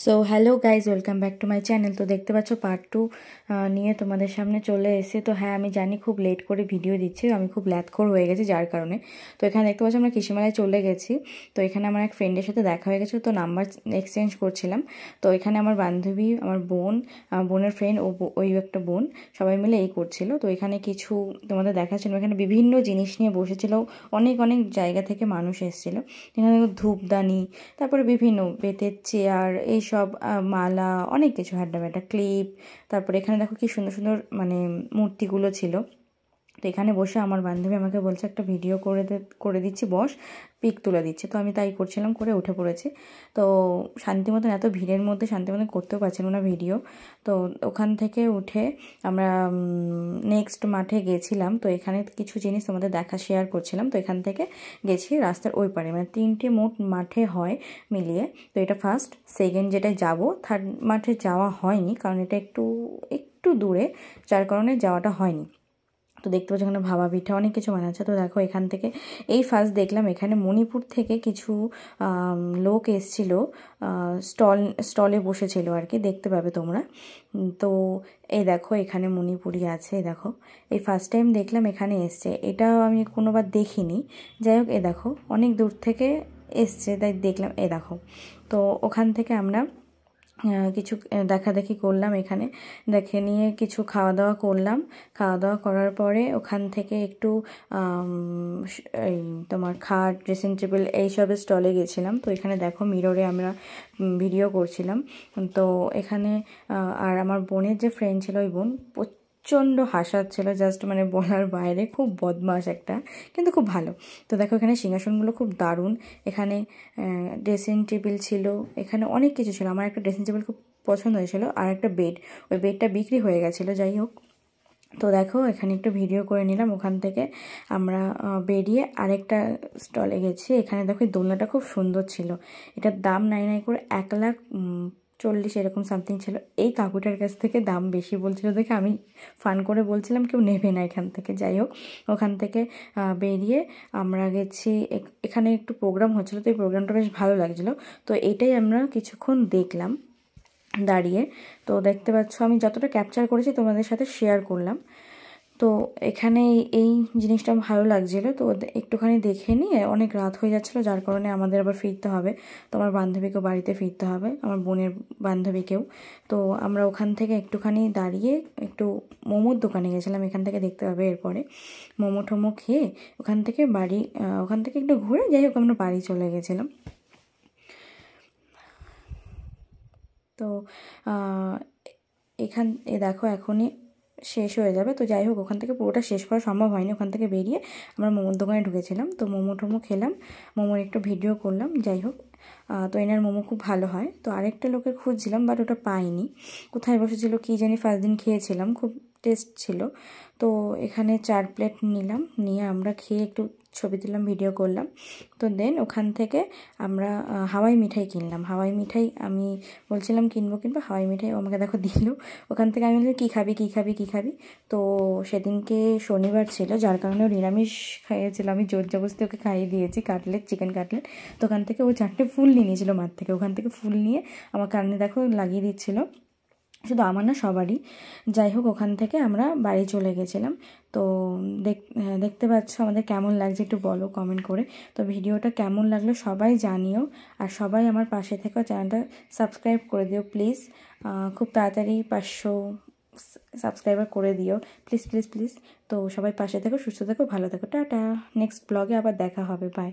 So hello guys, welcome back to my channel. তো দেখতে পাচ্ছ পার্ট 2 নিয়ে তোমাদের সামনে চলে এসে। তো হ্যাঁ, আমি জানি খুব লেট করে ভিডিও দিচ্ছি, আমি খুব ল্যাথখোর হয়ে গেছি যার কারণে। তো এখানে দেখতে পাচ্ছ আমরা কৃষিমেলায় চলে গেছি। তো এখানে আমার এক ফ্রেন্ডের সাথে দেখা হয়ে গেছে, তো নাম্বার এক্সচেঞ্জ করছিলাম। তো এখানে আমার বান্ধবী, আমার বোন, বোনের ফ্রেন্ড, ওই একটা বোন, সবাই মিলে এই করছিল। তো এখানে কিছু তোমাদের দেখাচ্ছিল, এখানে বিভিন্ন জিনিস নিয়ে বসেছিল, অনেক অনেক জায়গা থেকে মানুষ এসেছিলো। এখানে ধূপদানি, তারপরে বিভিন্ন বেতের চেয়ার, এইসব মালা, অনেক কিছু, হাড্ডা ব্যাটা ক্লিপ। তারপরে এখানে দেখো কি সুন্দর সুন্দর মানে মূর্তিগুলো ছিল। তো এখানে বসে আমার বান্ধবী আমাকে বলছে একটা ভিডিও করে দিচ্ছি, বস, পিক তুলে দিচ্ছে। তো আমি তাই করছিলাম, করে উঠে পড়েছি। তো শান্তি মতন, এত ভিড়ের মধ্যে শান্তি মতন করতেও পারছিলাম না ভিডিও। তো ওখান থেকে উঠে আমরা নেক্সট মাঠে গেছিলাম। তো এখানে কিছু জিনিস তোমাদের শেয়ার করছিলাম। তো এখান থেকে গেছি রাস্তার ওই পারে, মানে 3টে মোট মাঠে হয় মিলিয়ে। তো এটা ফার্স্ট, সেকেন্ড যেটায় যাব, থার্ড মাঠে যাওয়া হয়নি কারণ এটা একটু দূরে, যার কারণে যাওয়াটা হয়নি। তো দেখতে পাচ্ছি এখানে ভাবা পিঠা, অনেক কিছু বানাচ্ছে। তো দেখো এখান থেকে ফার্স্ট দেখলাম এখানে মণিপুর থেকে কিছু লোক এসছিল, স্টলে বসেছিল আর কি, দেখতে পাবে তোমরা। তো এই দেখো এখানে মণিপুরি আছে, দেখো এই ফার্স্ট টাইম দেখলাম এখানে এসছে, এটাও আমি কোনোবার দেখিনি। যাই হোক, দেখো অনেক দূর থেকে এসছে তাই দেখলাম। দেখো, তো ওখান থেকে আমরা কিছু দেখাদেখি করলাম, এখানে দেখে নিয়ে কিছু খাওয়া দাওয়া করলাম। খাওয়া দাওয়া করার পরে ওখান থেকে একটু এই তোমার খাট, ড্রেসিং টেবিল, এইসবের স্টলে গেছিলাম। তো এখানে দেখো মিররে আমরা ভিডিও করছিলাম। তো এখানে আর আমার বোনের যে ফ্রেন্ড ছিল, ওই বোন প্রচণ্ড হাসাচ্ছিল, জাস্ট মানে বলার বাইরে, খুব বদমাশ একটা, কিন্তু খুব ভালো। তো দেখো এখানে সিংহাসনগুলো খুব দারুণ। এখানে ড্রেসিং টেবিল ছিল, এখানে অনেক কিছু ছিল। আমার একটা ড্রেসিং টেবিল খুব পছন্দ হয়েছিল, আর একটা বেড, ওই বেডটা বিক্রি হয়ে গেছিলো। যাই হোক, তো দেখো এখানে একটু ভিডিও করে নিলাম। ওখান থেকে আমরা বেরিয়ে আরেকটা স্টলে গেছি। এখানে দেখো এই দোলনাটা খুব সুন্দর ছিল, এটার দাম নাই করে 1,40,000 এরকম সামথিং ছিল। এই কাকুটার কাছ থেকে দাম বেশি বলছিল দেখে আমি ফান করে বলছিলাম কেউ নেবে না এখান থেকে। যাই হোক, ওখান থেকে বেরিয়ে আমরা গেছি, এখানে একটু প্রোগ্রাম হচ্ছিলো, তো এই প্রোগ্রামটা বেশ ভালো লাগছিলো। তো এইটাই আমরা কিছুক্ষণ দেখলাম দাঁড়িয়ে। তো দেখতে পাচ্ছ আমি যতটা ক্যাপচার করেছি তোমাদের সাথে শেয়ার করলাম। তো এখানে এই জিনিসটা ভালো লাগছিলো। তো একটুখানি দেখে নিয়ে অনেক রাত হয়ে যাচ্ছিলো, যার কারণে আমাদের আবার ফিরতে হবে। তো আমার বান্ধবীকেও বাড়িতে ফিরতে হবে, আমার বোনের বান্ধবীকেও। তো আমরা ওখান থেকে একটুখানি দাঁড়িয়ে একটু মোমোর দোকানে গেছিলাম, এখান থেকে দেখতে পাবে। এরপরে মোমো টোমো খেয়ে ওখান থেকে ওখান থেকে একটু ঘুরে, যাই হোক আমরা বাড়ি চলে গেছিলাম। তো দেখো এখনই শেষ হয়ে যাবে। তো যাই হোক, ওখান থেকে পুরোটা শেষ করা সম্ভব হয়নি। ওখান থেকে বেরিয়ে আমরা মোমোর দোকানে ঢুকেছিলাম। তো মোমো টোমো খেলাম, মোমোর একটু ভিডিও করলাম। যাই হোক, তো এনার মোমো খুব ভালো হয়। তো আরেকটা লোকের খুঁজছিলাম, বাট ওটা পাইনি, কোথায় বসেছিল কি জানি। ফার্স্ট দিন খেয়েছিলাম, খুব টেস্ট ছিল। তো এখানে 4 প্লেট নিলাম, নিয়ে আমরা খেয়ে একটু ছবি তুললাম, ভিডিও করলাম। তো দেন ওখান থেকে আমরা হাওয়াই মিঠাই কিনলাম। হাওয়াই মিঠাই আমি বলছিলাম কিনবো, হাওয়াই মিঠাই আমাকে দেখো দিল। ওখান থেকে আমি বললাম কী খাবি। তো সেদিনকে শনিবার ছিল, যার কারণে ও নিরামিষ খাইয়েছিল, আমি জোর জবরদস্তি ওকে খাইয়ে দিয়েছি কাটলেট, চিকেন কাটলেট। তো ওখান থেকে ও 4টে ফুল নিয়ে নিয়েছিল মাঠ থেকে, ওখান থেকে ফুল নিয়ে আমার কানে দেখো লাগিয়ে দিচ্ছিলো, শুধু আমার না সবারই। যাই হোক, ওখান থেকে আমরা বাড়ি চলে গেছিলাম। তো দেখতে পাচ্ছ আমাদের কেমন লাগছে একটু বলো কমেন্ট করে। তো ভিডিওটা কেমন লাগলো সবাই জানিও, আর সবাই আমার পাশে থেকেও চ্যানেলটা সাবস্ক্রাইব করে দিও প্লিজ। খুব তাড়াতাড়ি 500 সাবস্ক্রাইবার করে দিও প্লিজ। তো সবাই পাশে থেকো, সুস্থ থেকো, ভালো থেকো, টাটা। নেক্সট ব্লগে আবার দেখা হবে, বাই।